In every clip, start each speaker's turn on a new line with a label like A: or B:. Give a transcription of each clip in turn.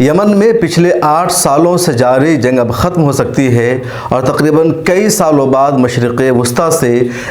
A: یمن میں پچھلے 8 سالوں سے جاری جنگ اب ختم ہو سکتی ہے اور تقریباً کئی سالوں بعد مشرق وسطیٰ سے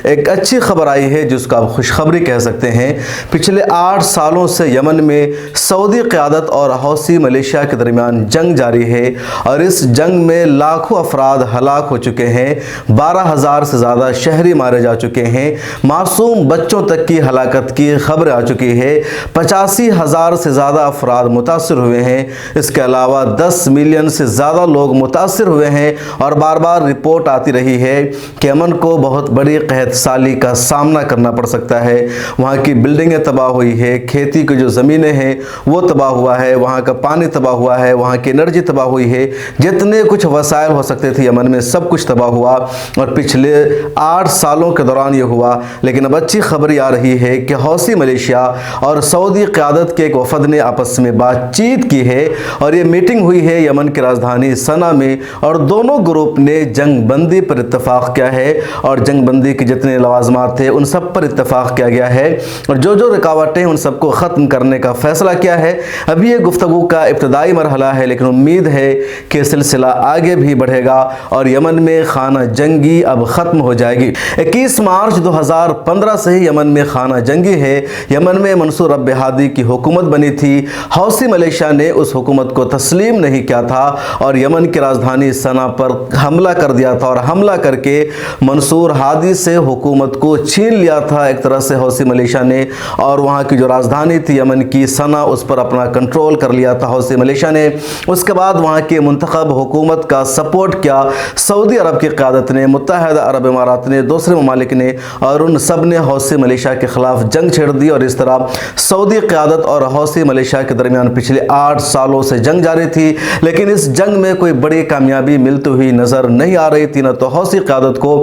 A: ایک اچھی خبر آئی ہے جس کو آپ خوشخبری کہہ سکتے ہیں۔ پچھلے 8 سالوں سے یمن میں سعودی قیادت اور حوثی ملیشیا کے درمیان جنگ جاری ہے اور اس جنگ میں لاکھوں افراد ہلاک ہو چکے ہیں، 12,000 سے زیادہ شہری مارے جا چکے ہیں، معصوم بچوں تک کی ہلاکت کی خبر آ چکی ہے، 85,000 سے زیادہ افراد متاثر ہوئے ہیں۔ اس کے علاوہ 10 ملین سے زیادہ لوگ متاثر ہوئے ہیں اور بار بار رپورٹ آتی رہی ہے کہ یمن کو بہت بڑی قحط سالی کا سامنا کرنا پڑ سکتا ہے۔ وہاں کی بلڈنگیں تباہ ہوئی ہے، کھیتی کی جو زمینیں ہیں وہ تباہ ہوا ہے، وہاں کا پانی تباہ ہوا ہے، وہاں کی انرجی تباہ ہوئی ہے، جتنے کچھ وسائل ہو سکتے تھے یمن میں سب کچھ تباہ ہوا اور پچھلے 8 سالوں کے دوران یہ ہوا۔ لیکن اب اچھی خبر آ رہی ہے کہ حوثی ملیشیا اور سعودی قیادت کے ایک وفد نے آپس میں بات چیت کی ہے اور یہ میٹنگ ہوئی ہے یمن کی راجدھانی سنا میں اور دونوں گروپ نے جنگ بندی پر اتفاق کیا ہے اور جنگ بندی کے جتنے لوازمات تھے ان سب پر اتفاق کیا گیا ہے اور جو رکاوٹیں ان سب کو ختم کرنے کا فیصلہ کیا ہے۔ ابھی یہ گفتگو کا ابتدائی مرحلہ ہے لیکن امید ہے کہ سلسلہ آگے بھی بڑھے گا اور یمن میں خانہ جنگی اب ختم ہو جائے گی۔ 21 مارچ 2015 سے ہی یمن میں خانہ جنگی ہے۔ یمن میں منصور عبد ہادی کی حکومت بنی تھی، حوثی ملیشیا نے اس حکومت کو تسلیم نہیں کیا تھا اور یمن کی راجدھانی سنا پر حملہ کر دیا تھا اور حملہ کر کے منصور ہادی سے حکومت کو چھین لیا تھا ایک طرح سے حوثی ملیشیا نے، اور وہاں کی جو راجدھانی تھی یمن کی سنا اس پر اپنا کنٹرول کر لیا تھا حوثی ملیشیا نے۔ اس کے بعد وہاں کی منتخب حکومت کا سپورٹ کیا سعودی عرب کی قیادت نے، متحدہ عرب امارات نے، دوسرے ممالک نے، اور ان سب نے حوثی ملیشیا کے خلاف جنگ چھیڑ دی اور اس طرح سعودی قیادت اور حوثی ملیشیا کے درمیان پچھلے 8 سالوں سے جنگ جاری تھی۔ لیکن اس جنگ میں کوئی بڑی کامیابی ملتی ہوئی نظر نہیں آ رہی تھی، نہ تو حوثی قیادت کو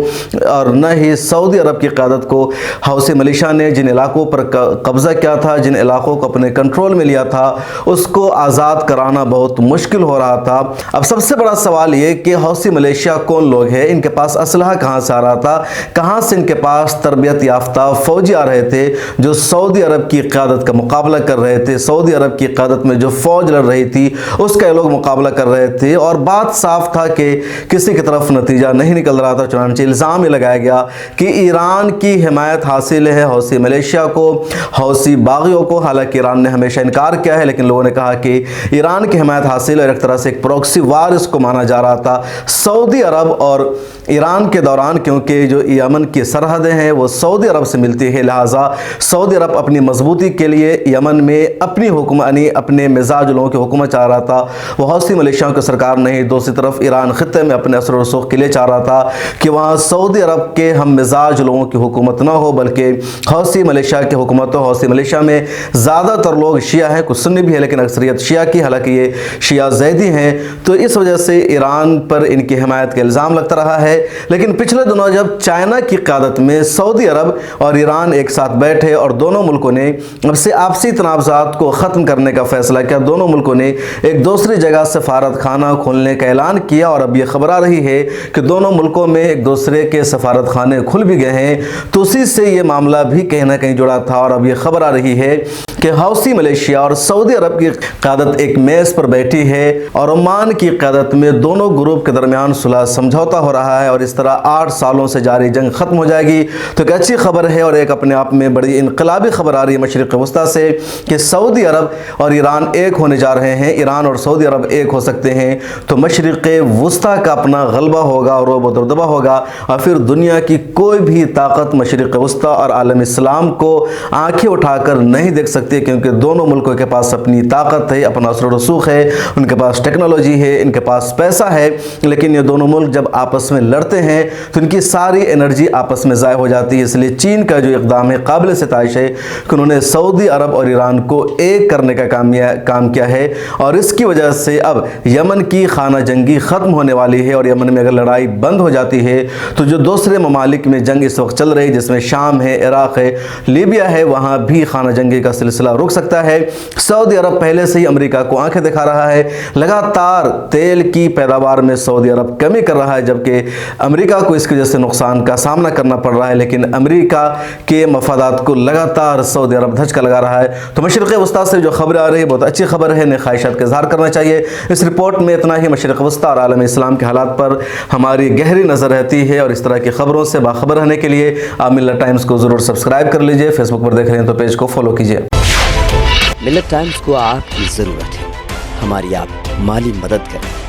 A: اور نہ ہی سعودی عرب کی قیادت کو۔ حوثی ملیشیا نے جن علاقوں پر قبضہ کیا تھا، جن علاقوں کو اپنے کنٹرول میں لیا تھا، اس کو آزاد کرانا بہت مشکل ہو رہا تھا۔ اب سب سے بڑا سوال یہ کہ حوثی ملیشیا کون لوگ ہیں، ان کے پاس اسلحہ کہاں سے آ رہا تھا، کہاں سے ان کے پاس تربیت یافتہ فوجی آ رہے تھے جو سعودی عرب کی قیادت کا مقابلہ کر رہے تھے، سعودی عرب کی قیادت میں جو فوج لڑ رہی تھی اس کا یہ لوگ مقابلہ کر رہے تھے، اور بات صاف تھا کہ کسی کی طرف نتیجہ نہیں نکل رہا تھا۔ چنانچہ الزام یہ لگایا گیا کہ ایران کی حمایت حاصل ہے حوثی ملیشیا کو، حوثی باغیوں کو۔ حالانکہ ایران نے ہمیشہ انکار کیا ہے لیکن لوگوں نے کہا کہ ایران کی حمایت حاصل ہے اور ایک طرح سے ایک پروکسی وار اس کو مانا جا رہا تھا سعودی عرب اور ایران کے دوران، کیونکہ جو یمن کی سرحدیں ہیں وہ سعودی عرب سے ملتی ہے، لہٰذا سعودی عرب اپنی مضبوطی کے لیے یمن میں اپنی حکمرانی، اپنے مزاج لوگوں کی حکومت چاہ رہا تھا۔ وہ حوثی ملیشیا کی سرکار نہیں، دوسری طرف ایران خطے میں اپنے اثر و رسوخ کے لیے چاہ رہا تھا کہ وہاں سعودی عرب کے ہم مزاج لوگوں کی حکومت نہ ہو بلکہ حوثی ملیشیا کی حکومت ہو۔ حوثی ملیشیا میں زیادہ تر لوگ شیعہ ہیں، کچھ سنی بھی ہے لیکن اکثریت شیعہ کی، حالانکہ یہ شیعہ زیدی ہیں، تو اس وجہ سے ایران پر ان کی حمایت کا الزام لگتا رہا ہے۔ لیکن پچھلے دنوں جب چائنا کی قیادت میں سعودی عرب اور ایران ایک ساتھ بیٹھے اور دونوں ملکوں نے اب سے آپسی تنازعات کو ختم کرنے کا فیصلہ کیا، دونوں ملکوں نے ایک دوسری جگہ سفارت خانہ کھولنے کا اعلان کیا اور اب یہ خبر آ رہی ہے کہ دونوں ملکوں میں ایک دوسرے کے سفارت خانے کھل بھی گئے ہیں، تو اسی سے یہ معاملہ بھی کہیں نہ کہیں جڑا تھا اور اب یہ خبر آ رہی ہے کہ حوثی ملیشیا اور سعودی عرب کی قیادت ایک میز پر بیٹھی ہے اور عمان کی قیادت میں دونوں گروپ کے درمیان صلح سمجھوتا ہو رہا ہے اور اس طرح 8 سالوں سے جاری جنگ ختم ہو جائے گی۔ تو ایک اچھی خبر ہے اور ایک اپنے آپ میں بڑی انقلابی خبر آ رہی ہے مشرق وسطیٰ سے کہ سعودی عرب اور ایران ایک ہونے جا رہے ہیں، ایران اور سعودی عرب ایک ہو سکتے ہیں، تو مشرق وسطیٰ کا اپنا غلبہ ہوگا اور رعب و دبدبہ ہوگا اور پھر دنیا کی کوئی بھی طاقت مشرق وسطیٰ اور عالم اسلام کو آنکھیں اٹھا کر نہیں دیکھ سکتی، کیونکہ دونوں ملکوں کے پاس اپنی طاقت ہے، اپنا اثر و رسوخ ہے، ان کے پاس ٹیکنالوجی ہے، ان کے پاس پیسہ ہے۔ لیکن یہ دونوں ملک جب آپس میں لڑتے ہیں تو ان کی ساری انرجی آپس میں ضائع ہو جاتی ہے۔ اس لیے چین کا جو اقدام ہے قابل ستائش ہے کہ انہوں نے سعودی عرب اور ایران کو ایک کرنے کا کام کیا ہے اور اس کی وجہ سے اب یمن کی خانہ جنگی ختم ہونے والی ہے اور یمن میں اگر لڑائی بند ہو جاتی ہے تو جو دوسرے ممالک میں جنگ اس وقت چل رہی جس میں شام ہے، عراق ہے، لیبیا ہے، وہاں بھی خانہ جنگی کا سلسلہ رک سکتا ہے۔ سعودی عرب پہلے سے ہی امریکہ کو آنکھیں دکھا رہا ہے، لگاتار تیل کی پیداوار میں سعودی عرب کمی کر رہا ہے جبکہ امریکہ کو اس کی وجہ سے نقصان کا سامنا کرنا پڑ رہا ہے، لیکن امریکہ کے مفادات کو لگاتار سعودی عرب دھچکا لگا رہا ہے۔ تو مشرق وسطیٰ سے جو خبر آ رہی ہے بہت اچھی خبر ہے، خواہشات کا اظہار کرنا چاہیے۔ اس رپورٹ میں اتنا ہی۔ مشرق وسطیٰ اور عالم اسلام کے حالات پر ہماری گہری نظر رہتی ہے، اور اس طرح کی خبروں سے باخبر رہنے کے لیے آپ ملت ٹائمز کو ضرور سبسکرائب کر لیجئے۔ فیس بک پر دیکھ رہے ہیں تو پیج کو فالو کیجئے۔
B: ملت ٹائمز کو آپ کی ضرورت ہے، ہماری آپ مالی مدد کریں۔